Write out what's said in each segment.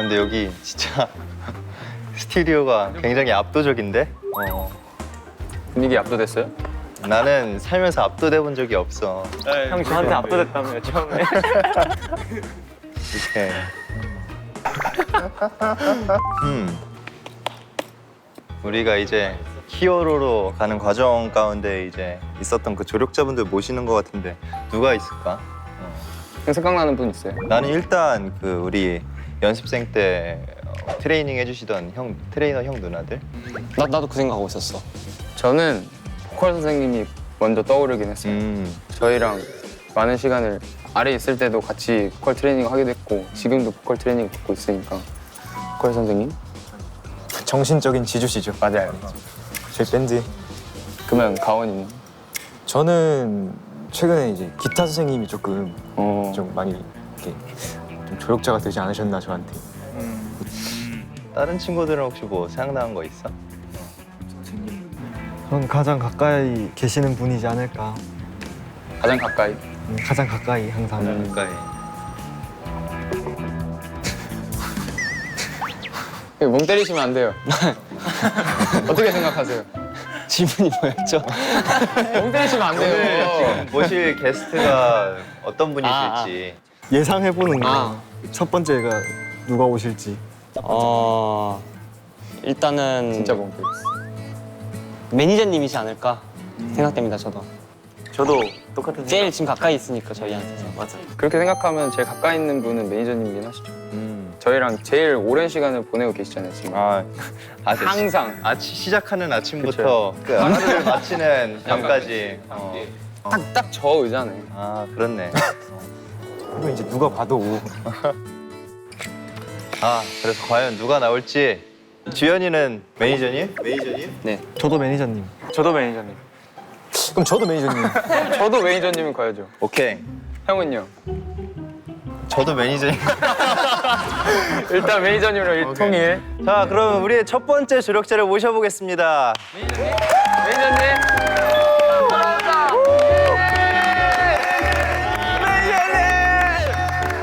근데 여기 진짜 스튜디오가 굉장히 압도적인데? 분위기 압도됐어요? 나는 살면서 압도돼 본 적이 없어. 형 저한테 압도됐다며요 처음에. 이렇게. 우리가 이제 히어로로 가는 과정 가운데 이제 있었던 그 조력자분들 모시는 것 같은데 누가 있을까? 형 생각나는 분 있어요? 나는 일단 그 우리 연습생 때 트레이닝 해주시던 트레이너 형 누나들. 나도 그 생각하고 있었어. 저는 보컬 선생님이 먼저 떠오르긴 했어요. 저희랑 많은 시간을 아래 있을 때도 같이 보컬 트레이닝 하기도 했고 지금도 보컬 트레이닝 받고 있으니까 보컬 선생님? 정신적인 지주시죠. 맞아요. 저희 밴드. 그러면 가원이는? 저는 최근에 이제 기타 선생님이 조금 어... 좀 많이 이렇게 좀 조력자가 되지 않으셨나 저한테. 다른 친구들은 혹시 뭐 생각나는 거 있어? 전 가장 가까이 계시는 분이지 않을까. 가장 가까이? 가장 가까이 항상. 가까이. 멍 때리시면 안 돼요. 어떻게 생각하세요? 질문이 뭐였죠? 멍 때리시면 안 돼요. 지금 모실 게스트가 어떤 분이실지. 예상해보는 거. 첫 번째가 누가 오실지. 일단은 진짜 멍 때렸어. 매니저님이지 않을까 생각됩니다. 저도 똑같은 제일 지금 가까이 있으니까 저희한테서. 맞아. 그렇게 생각하면 제일 가까이 있는 분은 매니저님이긴 하시죠. 저희랑 제일 오랜 시간을 보내고 계시잖아요 지금. 항상 시작하는 아침부터 그 하루를 마치는 밤까지. 딱 저 의자네. 아 그렇네. 그리고 이제 누가 봐도 그래서 과연 누가 나올지. 주현이는 매니저님? 네. 저도 매니저님. 저도 매니저님. 그럼 저도 매니저님. 저도 매니저님은 가야죠. 오케이. 형은요? 저도 매니저님. 일단 매니저님으로 통일. 자, 그럼 우리의 첫 번째 조력자를 모셔보겠습니다. 매니저님.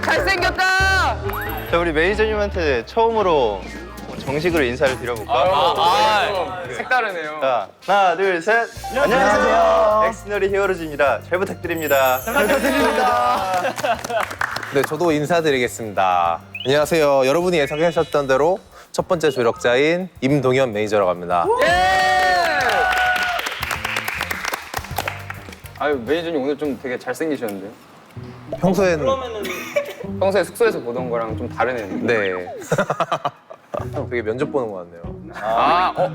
잘생겼다. 자, 우리 매니저님한테 처음으로 정식으로 인사를 드려볼까? 색다르네요. 자, 하나, 둘, 셋. 안녕하세요. 엑스너리 히어로즈입니다. 잘 부탁드립니다. 네, 저도 인사드리겠습니다. 안녕하세요. 여러분이 예상하셨던 대로 첫 번째 조력자인 임동현 매니저라고 합니다. 아유 매니저님 오늘 좀 되게 잘생기셨는데요? 평소엔 평소에 숙소에서 보던 거랑 좀 다르네요. 네. 되게 면접 보는 것 같네요.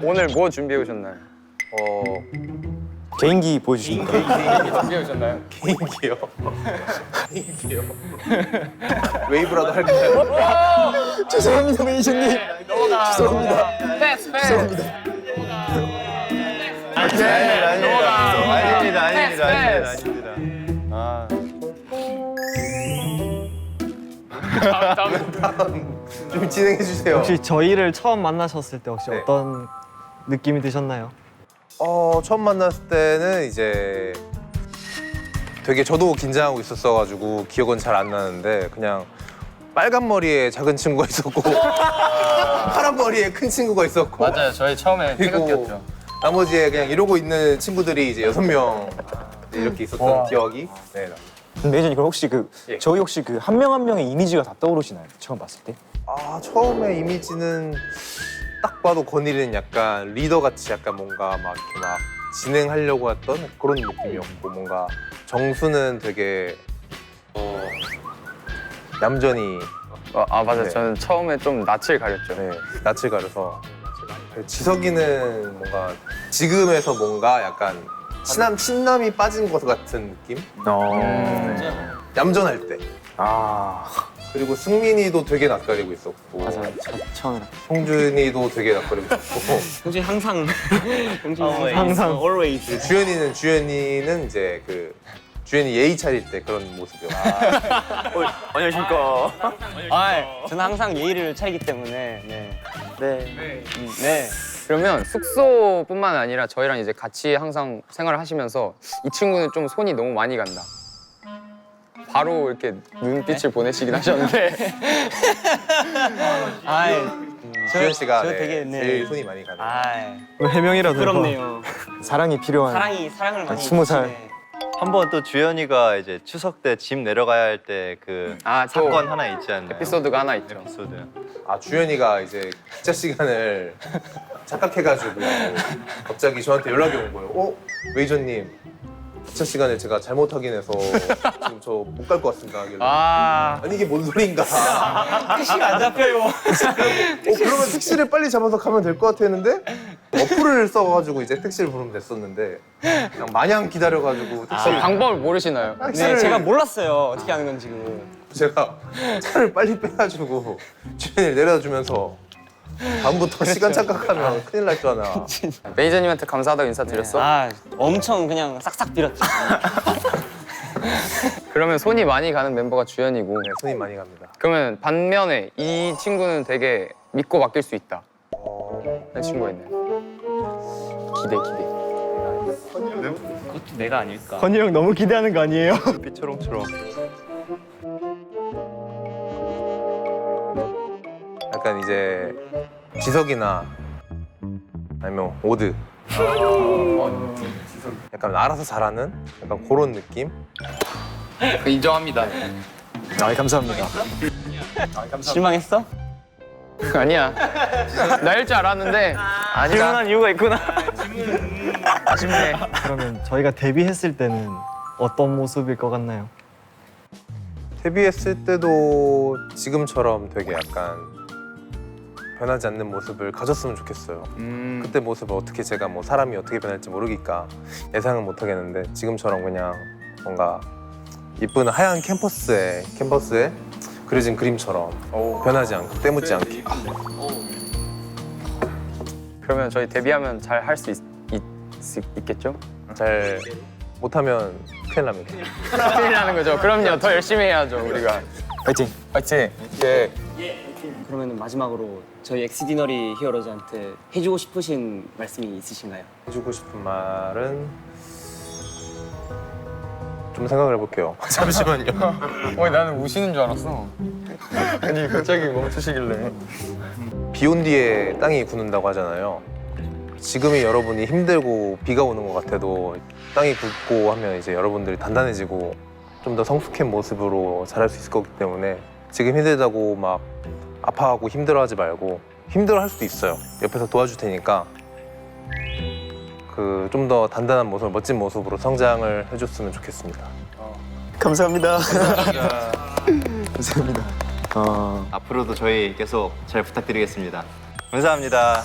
오늘 뭐 준비해 오셨나요? 개인기 보여주십니까? 준비해 오셨나요? 개인기요. 개인기요. 웨이브라도 할까요? 죄송합니다 매니저님. 죄송합니다. 죄송합니다. 아닙니다. 좀 진행해 주세요. 혹시 저희를 처음 만나셨을 때 혹시 네. 어떤 느낌이 드셨나요? 처음 만났을 때는 이제 되게 저도 긴장하고 있었어가지고 기억은 잘 안 나는데 그냥 빨간 머리에 작은 친구가 있었고 파란 머리에 큰 친구가 있었고 맞아요. 저희 처음에 그리고 태극기였죠. 나머지에 그냥 이러고 있는 친구들이 이제 6명 이렇게 있었던 기억이 매니저님 그럼 혹시 예. 저희 혹시 한 명 한 명의 이미지가 다 떠오르시나요? 처음 봤을 때? 처음에 이미지는 딱 봐도 건일이는 약간 리더같이 약간 뭔가 막 이렇게 막 진행하려고 했던 그런 느낌이었고 뭔가 정수는 되게 얌전히 맞아요. 네. 저는 처음에 좀 낯을 가렸죠. 낯을 가려서 지석이는 뭔가 지금에서 뭔가 약간 친남이 빠진 것 같은 느낌? 얌전할 때. 그리고 승민이도 되게 낯가리고 있었고. 맞아요. 처음이라. 홍준이도 되게 낯가리고 있었고. 형준이 항상. 항상. always. 주현이는 이제 주현이 예의 차릴 때 그런 모습이었고. 안녕하십니까. 저는 항상 예의를 차리기 때문에. 네. 그러면 숙소뿐만 아니라 저희랑 이제 같이 항상 생활을 하시면서 이 친구는 좀 손이 너무 많이 간다. 바로 이렇게 눈빛을 보내시긴 하셨는데 아이, 주현 씨가 저 네, 되게, 네. 제일 손이 많이 가네요. 아이, 해명이라도 해봐. 부끄럽네요. 사랑이 필요한 사랑을 많이 20살. 해주시네. 한번 또 주현이가 이제 추석 때 집 내려가야 할 때 그 아, 또 사건 하나 있지 않나요? 에피소드가 하나 있죠. 에피소드. 아 주현이가 이제 기차 시간을 착각해가지고 갑자기 저한테 연락이 온 거예요. 웨이저님 기차 시간을 제가 잘못 확인해서 지금 저 못 갈 것 같습니다. 하길래. 아니 이게 뭔 소린가? 택시가 안 잡혀요. 그러면 택시를 빨리 잡아서 가면 될 것 같아 했는데 어플을 써가지고 이제 택시를 부르면 됐었는데 그냥 마냥 기다려가지고 택시를 방법을 모르시나요? 네, 제가 몰랐어요. 어떻게 하는 건지. 제가 차를 빨리 빼가지고 주현이를 내려주면서 다음부터 시간 착각하면 큰일 날 줄 아나. 매니저님한테 감사하다고 인사드렸어? 아, 엄청 그냥 싹싹 빌었죠. 그러면 손이 많이 가는 멤버가 주현이고 네, 손이 많이 갑니다. 그러면 반면에 이 친구는 되게 믿고 맡길 수 있다 하는 친구가 있나요? 기대 그것도 내가 아닐까. 건이 형 너무 기대하는 거 아니에요? 빛초롱초롱. 약간 이제 지석이나 아니면 오드 약간 알아서 잘하는 약간 그런 느낌? 인정합니다. 아 감사합니다. 실망했어? 아니야 나일 줄 알았는데 아니다 이유가 있구나. 아쉽네. 그러면 저희가 데뷔했을 때는 어떤 모습일 것 같나요? 데뷔했을 때도 지금처럼 되게 약간 변하지 않는 모습을 가졌으면 좋겠어요. 그때 모습을 어떻게 제가 뭐 사람이 어떻게 변할지 모르니까 예상은 못 하겠는데 지금처럼 그냥 뭔가 이쁜 하얀 캔버스에 그려진 그림처럼 변하지 않고 때묻지 않게. 그러면 저희 데뷔하면 잘 할 수 있겠죠? 잘 못하면 큰일 납니다. 큰일 나는 거죠. 그럼요. 더 열심히 해야죠 우리가. 파이팅. 파이팅. 예. 그러면 마지막으로 저희 엑스디너리 히어로즈한테 해주고 싶으신 말씀이 있으신가요? 해주고 싶은 말은 좀 생각을 해볼게요. 잠시만요. 나는 우시는 줄 알았어. 아니 갑자기 멈추시길래. 비 온 뒤에 땅이 굳는다고 하잖아요. 지금이 여러분이 힘들고 비가 오는 것 같아도 땅이 굳고 하면 이제 여러분들이 단단해지고 좀 더 성숙한 모습으로 자랄 수 있을 거기 때문에 지금 힘들다고 막 아파하고 힘들어하지 말고 힘들어할 수도 있어요. 옆에서 도와줄 테니까 그 좀 더 단단한 모습, 멋진 모습으로 성장을 해줬으면 좋겠습니다. 감사합니다. 감사합니다. 앞으로도 저희 계속 잘 부탁드리겠습니다. 감사합니다.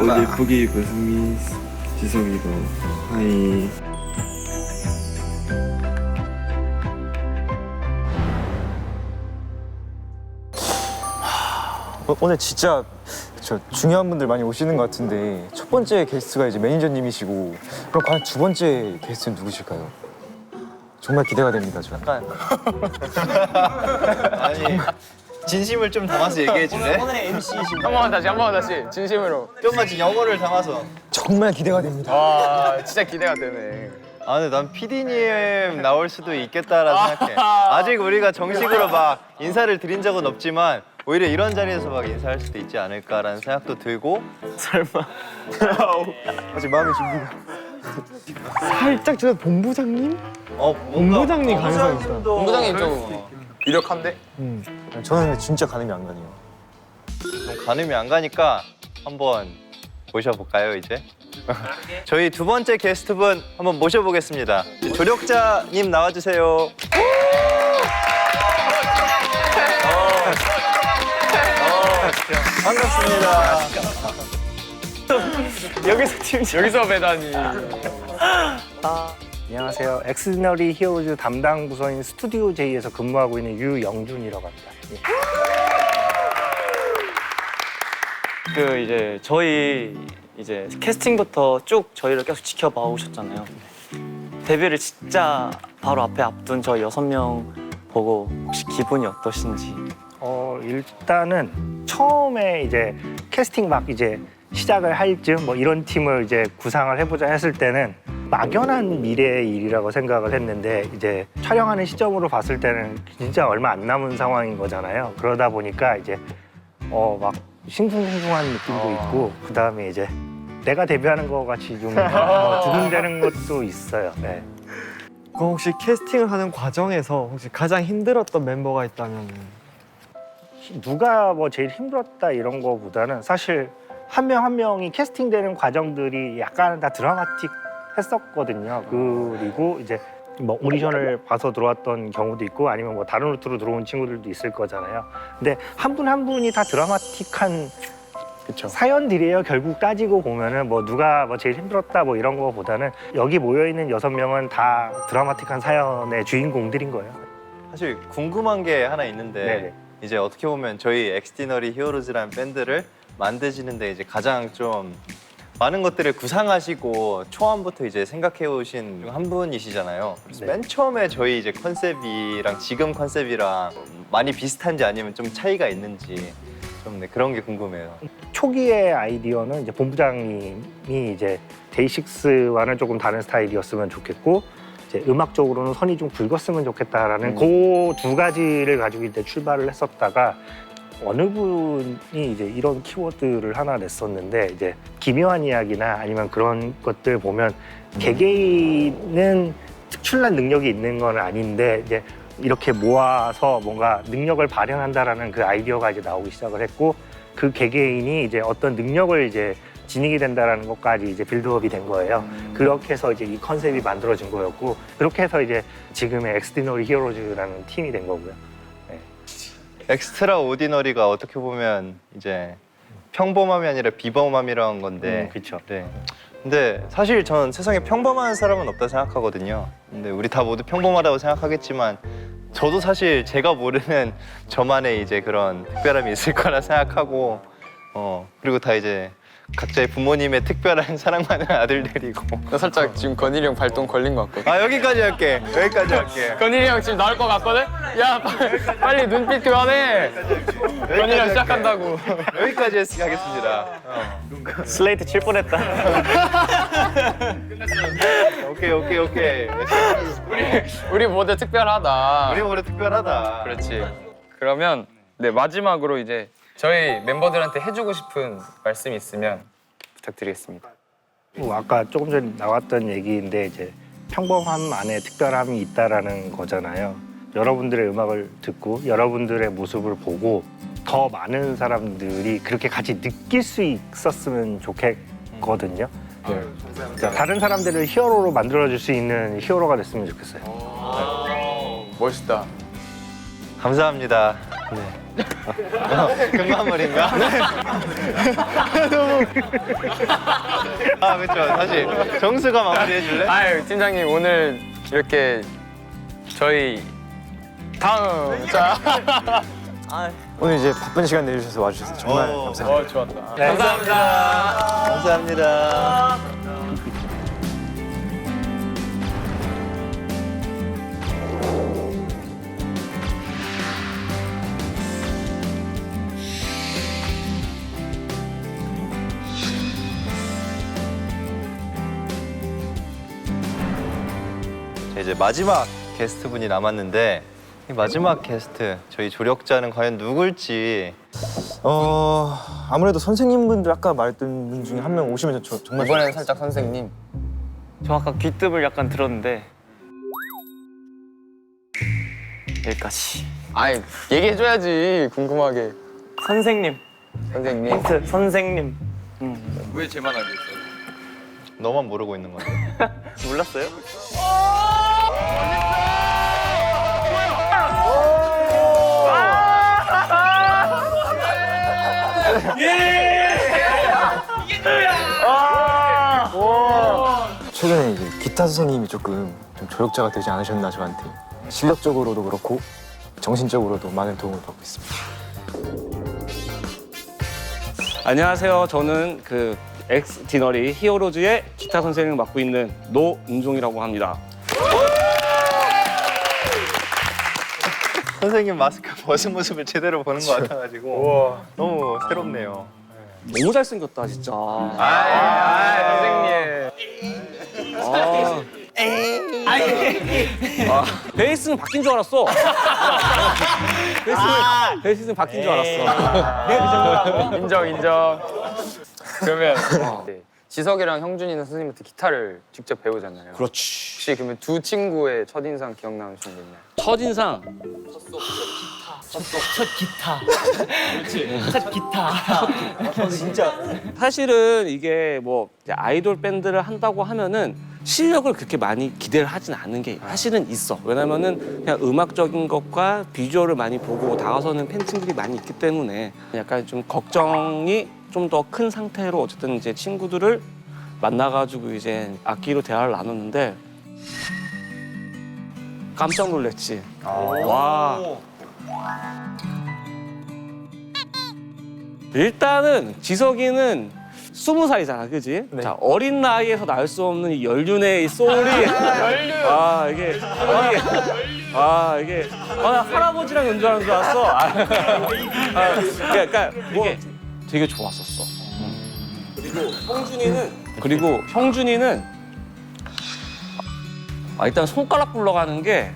옷 예쁘게 입은 승민, 지석이도 하이. 오늘 진짜 중요한 분들 많이 오시는 것 같은데 첫 번째 게스트가 이제 매니저님이시고 그럼 과연 두 번째 게스트는 누구실까요? 정말 기대가 됩니다. 저. 약간 아니 진심을 좀 담아서 얘기해 줄래? 오늘의 MC이신 한 번만 다시 진심으로. 좀만 영어를 담아서. 정말 기대가 됩니다. 와 진짜 기대가 되네. 아 근데 난 PD님 나올 수도 있겠다라는 생각해. 아직 우리가 정식으로 막 인사를 드린 적은 없지만 오히려 이런 자리에서 막 인사할 수도 있지 않을까라는 생각도 들고. 아직 마음의 준비가. 살짝 저 본부장님? 본부장님 가능성 있다. 본부장님 좀 유력한데? 저는 근데 진짜 가늠이 안 가네요. 좀 가늠이 안 가니까 한번 모셔볼까요 이제? 저희 두 번째 게스트분 한번 모셔보겠습니다. 조력자님 나와주세요. 반갑습니다. 여기서 뵈다니. 안녕하세요. 엑스디너리 히어로즈 담당 부서인 스튜디오 J에서 근무하고 있는 유영준이라고 합니다. 그 이제 저희 이제 캐스팅부터 쭉 저희를 계속 지켜봐 오셨잖아요. 데뷔를 진짜 바로 앞에 앞둔 저 6명 보고 혹시 기분이 어떠신지? 일단은 처음에 이제 캐스팅 막 이제 시작을 할 즈음 뭐 이런 팀을 이제 구상을 해보자 했을 때는 막연한 미래의 일이라고 생각을 했는데 이제 촬영하는 시점으로 봤을 때는 진짜 얼마 안 남은 상황인 거잖아요. 그러다 보니까 이제 막 싱숭생숭한 느낌도 있고 그 다음에 이제 내가 데뷔하는 거 같이 좀 두근대는 것도 있어요. 네. 그럼 혹시 캐스팅을 하는 과정에서 혹시 가장 힘들었던 멤버가 있다면? 누가 뭐 제일 힘들었다 이런 거보다는 사실 한 명 한 명이 캐스팅되는 과정들이 약간 다 드라마틱했었거든요. 그리고 이제 뭐 오디션을 봐서 들어왔던 경우도 있고 아니면 뭐 다른 루트로 들어온 친구들도 있을 거잖아요. 근데 한 분 한 분이 다 드라마틱한 사연들이에요. 결국 따지고 보면은 뭐 누가 뭐 제일 힘들었다 뭐 이런 거보다는 여기 모여 있는 6명은 다 드라마틱한 사연의 주인공들인 거예요. 사실 궁금한 게 하나 있는데 네네. 이제 어떻게 보면 저희 엑스디너리 히어로즈라는 밴드를 만드시는데 이제 가장 좀 많은 것들을 구상하시고 초안부터 이제 생각해 오신 한 분이시잖아요. 그래서 네. 맨 처음에 저희 이제 컨셉이랑 지금 컨셉이랑 많이 비슷한지 아니면 좀 차이가 있는지 좀 네, 그런 게 궁금해요. 초기의 아이디어는 이제 본부장님이 이제 데이식스와는 조금 다른 스타일이었으면 좋겠고 이제 음악적으로는 선이 좀 굵었으면 좋겠다라는 그 두 가지를 가지고 이제 출발을 했었다가 어느 분이 이제 이런 키워드를 하나 냈었는데 이제 기묘한 이야기나 아니면 그런 것들 보면 개개인은 특출난 능력이 있는 건 아닌데 이제 이렇게 모아서 뭔가 능력을 발현한다라는 그 아이디어가 이제 나오기 시작을 했고 그 개개인이 이제 어떤 능력을 이제 지니게 된다라는 것까지 이제 빌드업이 된 거예요. 그렇게 해서 이제 이 컨셉이 만들어진 거였고 그렇게 해서 이제 지금의 엑스디너리 히어로즈라는 팀이 된 거고요. 엑스트라 오디너리가 어떻게 보면 이제 평범함이 아니라 비범함이라는 건데 그렇죠. 네. 근데 사실 저는 세상에 평범한 사람은 없다 생각하거든요. 근데 우리 다 모두 평범하다고 생각하겠지만 저도 사실 제가 모르는 저만의 이제 그런 특별함이 있을 거라 생각하고 그리고 다 이제 각자의 부모님의 특별한 사랑받는 아들들이고. 나 살짝 지금 건일이 형 발동 걸린 것 같거든. 아 여기까지 할게. 여기까지 할게. 건일이 형 지금 나올 것 같거든? 야 빨리 눈빛 교환해. 건일이 형 시작한다고. 여기까지 하겠습니다. 슬레이트 칠 뻔했다. 오케이. 우리 모두 특별하다. 우리 모두 특별하다. 그렇지. 그러면 네 마지막으로 이제 저희 멤버들한테 해주고 싶은 말씀이 있으면 부탁드리겠습니다. 뭐 아까 조금 전에 나왔던 얘기인데 이제 평범함 안에 특별함이 있다라는 거잖아요. 여러분들의 음악을 듣고 여러분들의 모습을 보고 더 많은 사람들이 그렇게 같이 느낄 수 있었으면 좋겠거든요. 그러니까 다른 사람들을 히어로로 만들어줄 수 있는 히어로가 됐으면 좋겠어요. 멋있다. 감사합니다. 네. 끝마무리인가? 아 그렇죠. 사실 정수가 마무리해 줄래? 아유 팀장님 오늘 이렇게 저희 다음 자 오늘 이제 바쁜 시간 내주셔서 와주셔서 정말 감사합니다. 좋았다. 네. 감사합니다. 이제 마지막 게스트분이 남았는데 이 마지막 게스트 저희 조력자는 과연 누굴지. 아무래도 선생님분들 아까 말했던 분 중에 한 명 오시면 정말 이번엔 살짝 선생님. 저 아까 귀뜸을 약간 들었는데 여기까지. 아이 얘기해줘야지 궁금하게. 선생님. 선생님. 힌트 선생님. 왜 제만 알고 있어? 너만 모르고 있는 건데. 몰랐어요? 최근에 이제 기타 선생님이 조금 좀 조력자가 되지 않으셨나 저한테 실력적으로도 그렇고 정신적으로도 많은 도움을 받고 있습니다. 안녕하세요. 저는 그 엑스디너리 히어로즈의 기타 선생님을 맡고 있는 노은종이라고 합니다. 선생님 마스크 벗은 모습을 제대로 보는 것 같아가지고 너무 새롭네요. 너무 잘생겼다 진짜. 베이스는 바뀐 줄 알았어. 베이스는 바뀐 줄 알았어. 인정. 그러면 지석이랑 형준이는 선생님한테 기타를 직접 배우잖아요. 그렇지. 혹시 그러면 두 친구의 첫인상 기억나는 게 있나요? 첫인상. 사실은 이게 뭐 이제 아이돌 밴드를 한다고 하면은 실력을 그렇게 많이 기대를 하진 않는 게 사실은 있어. 왜냐면은 그냥 음악적인 것과 비주얼을 많이 보고 다가서는 팬층들이 많이 있기 때문에 약간 좀 걱정이 좀 더 큰 상태로 어쨌든 이제 친구들을 만나가지고 이제 악기로 대화를 나눴는데 깜짝 놀랐지. 와. 일단은 지석이는 20살이잖아, 그지? 자, 어린 나이에서 나올 수 없는 이 연륜의 이 소울이. 이게. 나 할아버지랑 연주하는 줄 알았어. 그러니까 이게 되게 좋았었어. 그리고 형준이는 일단 손가락 굴러가는 게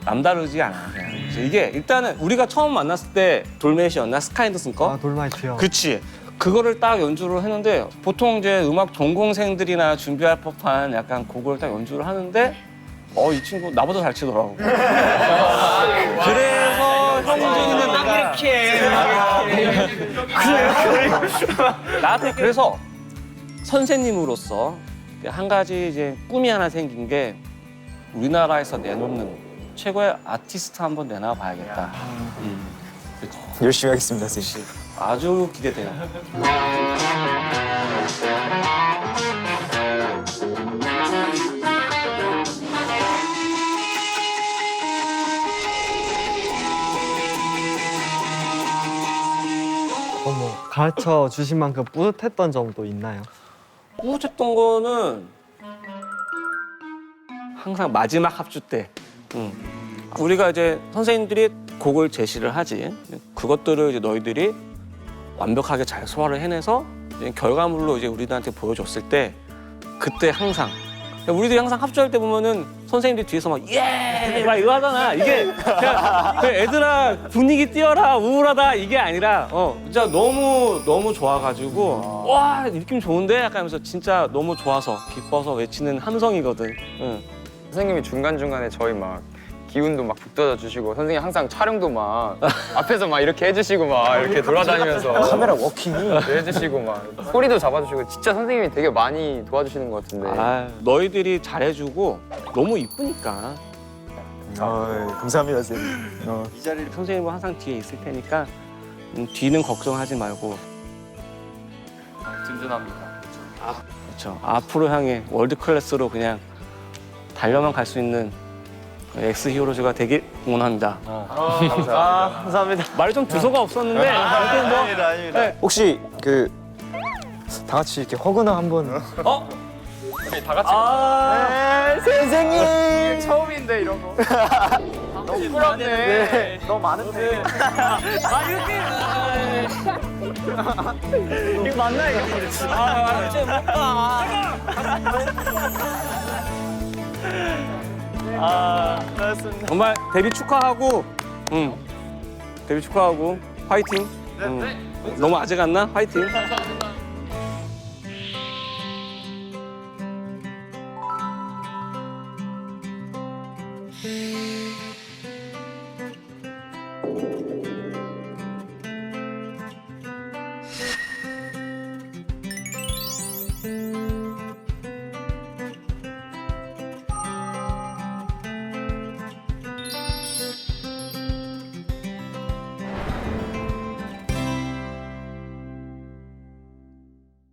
남다르지 않아. 그냥. 이게 일단은 우리가 처음 만났을 때 돌메이시였나? 스카이앤더슨 거? 돌마이트요. 그치. 그거를 딱 연주를 했는데 보통 이제 음악 전공생들이나 준비할 법한 약간 곡을 딱 연주를 하는데 이 친구 나보다 잘 치더라고. 그래서 형준이는 내가 나한테 그래서 선생님으로서 한 가지 이제 꿈이 하나 생긴 게 우리나라에서 내놓는 최고의 아티스트 한번 내놔 봐야겠다. 열심히 하겠습니다, 선생님. 아주 기대돼요. 가르쳐 주신 만큼 뿌듯했던 점도 있나요? 뿌듯했던 거는 항상 마지막 합주 때 우리가 이제 선생님들이 곡을 제시를 하지 그것들을 이제 너희들이 완벽하게 잘 소화를 해내서 이제 결과물로 이제 우리들한테 보여줬을 때 그때 항상 우리들이 항상 합주할 때 보면은 선생님들이 뒤에서 막 이거 하잖아. 이게 그냥 애들아 분위기 띄어라 우울하다 이게 아니라 진짜 너무 좋아가지고 와 느낌 좋은데 약간 하면서 진짜 너무 좋아서 기뻐서 외치는 함성이거든. 선생님이 중간중간에 저희 막 기운도 막 북돋아 주시고 선생님 항상 촬영도 막 앞에서 막 이렇게 해주시고 막 이렇게 돌아다니면서 카메라 워킹이 해주시고 막 소리도 잡아주시고 진짜 선생님이 되게 많이 도와주시는 것 같은데 너희들이 잘해주고 너무 이쁘니까 감사합니다, 선생님. 이 자리를 선생님은 항상 뒤에 있을 테니까 뒤는 걱정하지 말고 든든합니다. 그렇죠. 앞으로 향해 월드 클래스로 그냥 달려만 갈 수 있는 엑스 히어로즈가 되길 응원합니다. 감사합니다. 말이 좀 두서가 없었는데 아무튼 뭐 아닙니다. 혹시 다 같이 이렇게 허그나 한번. 우리 다 같이 선생님. 처음인데 이런 거. 너무 부끄럽네. 너무 많은데. 이거 맞나 이거? 진짜 못 봐. 정말 데뷔 축하하고, 데뷔 축하하고 화이팅. 너무 아직 안 나? 화이팅.